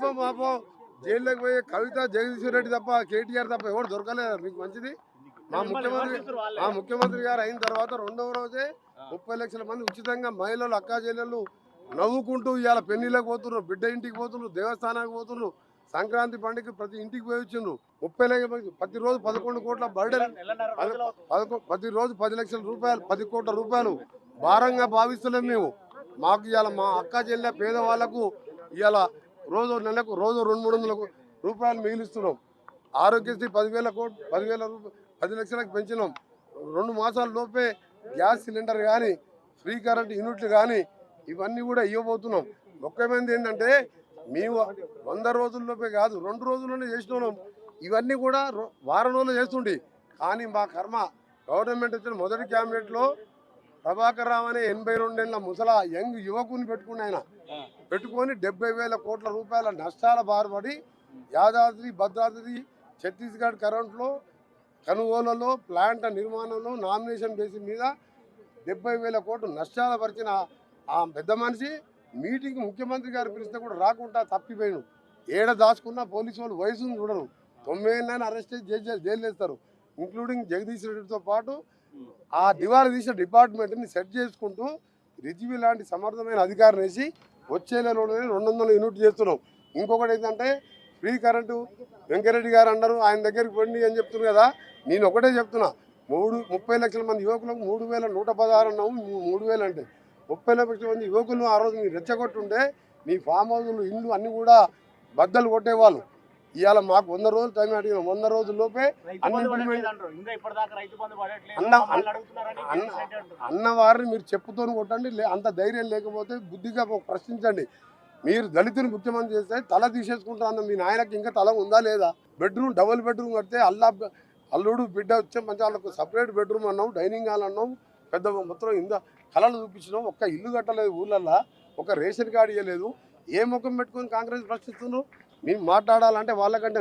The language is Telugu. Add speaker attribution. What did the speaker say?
Speaker 1: రేపో మాపో జైల్లోకి పోయి కవిత జగదీశ్వర్ రెడ్డి తప్ప కేటీఆర్ తప్ప ఎవరు దొరకలేదు మీకు మంచిది. మా ముఖ్యమంత్రి గారు అయిన తర్వాత రెండవ రోజే 30 లక్షల మంది ఉచితంగా మహిళలు అక్కా చెల్లెళ్ళు నవ్వుకుంటూ ఇవాళ పెళ్లిళ్ళకి పోతున్నారు, బిడ్డ ఇంటికి పోతున్నారు, దేవస్థానానికి పోతున్నారు, సంక్రాంతి పండుగ ప్రతి ఇంటికి పోయి వచ్చిండ్రు. 30 లక్షల ప్రతిరోజు 11 కోట్ల బర్డెన్, ప్రతిరోజు 10 లక్షల రూపాయలు, 10 కోట్ల రూపాయలు భారంగా భావిస్తలేము మేము. మాకు ఇవాళ మా అక్క చెల్లె పేదవాళ్లకు ఇవాళ నెలకు 200-300 రూపాయలు మిగిలిస్తున్నాం. ఆరోగ్యశ్రీ 10 లక్షలకు పెంచినాం. 2 మాసాల లోపే గ్యాస్ సిలిండర్ కానీ ఫ్రీ కరెంట్ యూనిట్లు కానీ ఇవన్నీ కూడా ఇవ్వబోతున్నాం. ముఖ్యమైనది ఏంటంటే మేము 100 రోజుల్లోపే కాదు 2 రోజుల్లోనే చేసినాం. ఇవన్నీ కూడా వారం రోజులు చేస్తుండే. కానీ మా కర్మ గవర్నమెంట్ వచ్చిన మొదటి క్యాబినెట్లో ప్రభాకర్ రావు అనే 82 ఏళ్ళ ముసలా యంగ్ యువకుని పెట్టుకొని 70,000 కోట్ల రూపాయల నష్టాల బారుపడి యాదాద్రి భద్రాద్రి ఛత్తీస్గఢ్ కరెంట్లో కొనుగోలులో ప్లాంట్ నిర్మాణంలో నామినేషన్ బేసిస్ మీద 70,000 కోట్లు నష్టాలు పరిచిన ఆ పెద్ద మనిషి మీటింగ్ ముఖ్యమంత్రి గారు పిలిస్తే కూడా రాకుండా తప్పిపోయాను. ఏడ దాచుకున్న పోలీసు వాళ్ళు వయసును చూడరు. 9 ఏళ్ళైనా అరెస్ట్ చేసి జైలు వేస్తారు. ఇంక్లూడింగ్ జగదీష్ రెడ్డితో పాటు ఆ దివాళా తీసిన డిపార్ట్మెంట్ని సెట్ చేసుకుంటూ రిజ్వీ లాంటి సమర్థమైన అధికారిని వేసి వచ్చే నెలలోనే 200 యూనిట్ చేస్తున్నాం. ఇంకొకటి ఏంటంటే ఫ్రీ కరెంటు వెంకరెడ్డి గారు అన్నారు ఆయన దగ్గరికి పోండి అని చెప్తున్నారు కదా. నేను ఒకటే చెప్తున్నా, 30 లక్షల మంది యువకులకు 3,116 అన్నాము. 3,000 అంటే 30 లక్షల మంది యువకులు ఆ రోజు మీరు రెచ్చగొట్టుంటే మీ ఫామ్ హౌస్లు ఇల్లు అన్నీ కూడా బద్దలు కొట్టేవాళ్ళు. ఇవాళ మాకు 100 రోజులు టైం అడిగిన 100 రోజుల్లోపే అన్నవారిని మీరు చెప్పుతోని కొట్టండి. అంత ధైర్యం లేకపోతే బుద్ధిగా ప్రశ్నించండి. మీరు దళితుని ముఖ్యమంత్రి చేస్తే తల తీసేసుకుంటా అన్న మీ నాయనకి ఇంకా తల ఉందా లేదా? డబుల్ బెడ్రూమ్ కడితే అల్లుడు బిడ్డ వచ్చే మంచి వాళ్ళకు సపరేట్ బెడ్రూమ్ అన్నాం, డైనింగ్ హాల్ అన్నాం, పెద్ద మొత్తం కళలు చూపించినాం. ఒక్క ఇల్లు కట్టలేదు ఊళ్ళల్లో, ఒక రేషన్ కార్డు ఇవ్వలేదు. ఏ ముఖం పెట్టుకొని కాంగ్రెస్ ప్రశ్నిస్తున్నారు? మేము మాట్లాడాలంటే వాళ్ళకంటే